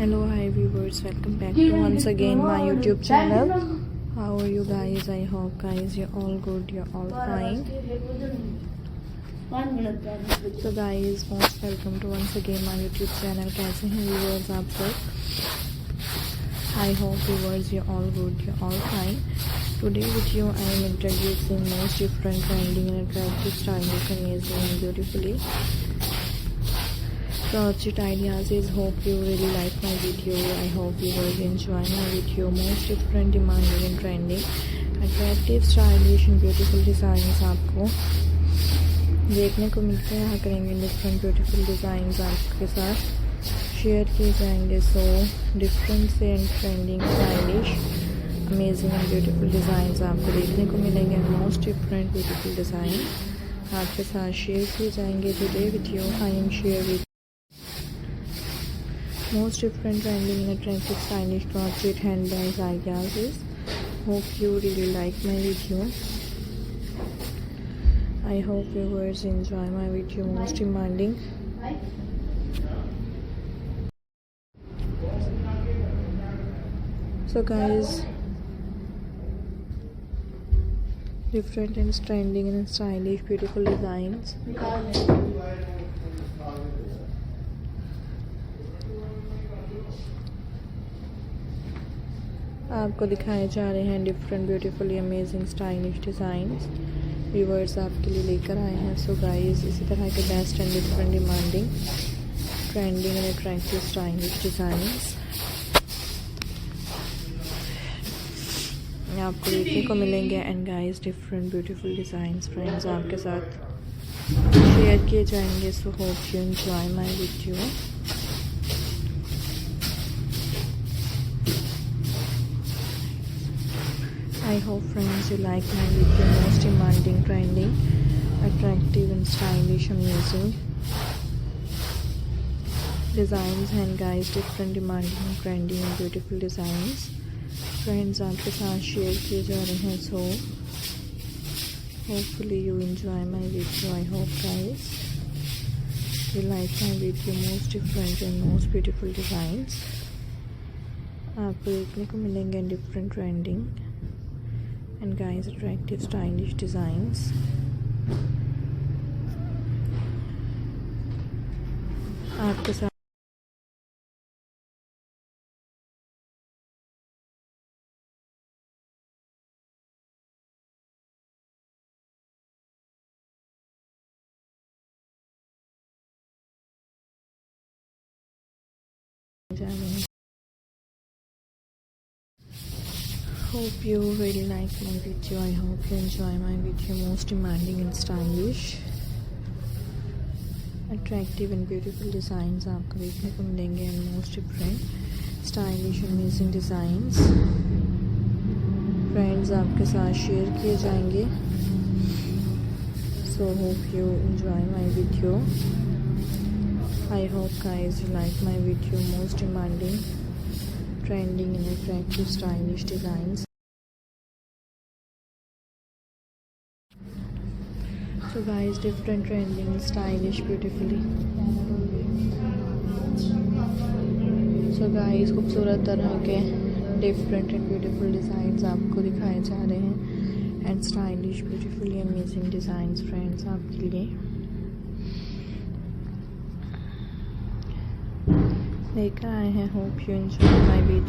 Hello, hi viewers, welcome back to once again my YouTube channel. How are you guys? I hope guys you're all good, you're all fine. So guys, most welcome to once again my YouTube channel. कैसे हैं viewers आप सब? I hope viewers you're all good, you're all fine. Today with you I am introducing most different trending and attractive stylish, amazing and beautifully Crochet ideas. Hope you really like my video. I hope you will enjoy my video. Most different, demanding and trending, attractive, stylish and beautiful designs आपको देखने को मिलते हैं. करेंगे different beautiful designs आपके साथ share किए जाएंगे. सो डिफरेंट से and trending, stylish, amazing and beautiful designs आपको देखने को मिलेंगे. मोस्ट डिफरेंट ब्यूटीफुल डिज़ाइन आपके साथ शेयर किए जाएंगे. Today with you I am share with most different trending and attractive stylish crochet handbags ideas. Hope you really like my video. I hope viewers enjoy my video. Most demanding, so guys, different and trending and stylish beautiful designs आपको दिखाए जा रहे हैं. Different beautifully amazing stylish designs viewers आपके लिए लेकर आए हैं. सो गाइस, इसी तरह के best and different, demanding, trending and attractive stylish designs आपको देखने को मिलेंगे. And guys, different beautiful designs friends आपके साथ शेयर किए जाएंगे. So hope you enjoy my video. I hope friends you like my video. Most demanding, trending, attractive and stylish, amazing designs. And guys, different, demanding, trending and beautiful designs friends आपके साथ share किए जा रहे हैं. So hopefully you enjoy my video. I hope guys you like my video. Most different and most beautiful designs आपको देखने को मिलेंगे. Different, trending and guys, attractive stylish designs आपके साथ जाएंगे. Hope you really like my video. I hope you enjoy my video. Most demanding and stylish, attractive and beautiful designs आपको देखने को मिलेंगे. and most different, stylish, amazing designs friends आपके साथ share किए जाएंगे. so hope you enjoy my video. I hope guys you like my video. Most demanding, trending and attractive stylish designs. So guys, different, trending, stylish, beautifully. So guys, खूबसूरत तरह के different and beautiful designs आपको दिखाए जा रहे हैं. and stylish, beautifully amazing designs friends आपके लिए लेकर आए हैं. hope you enjoy my video.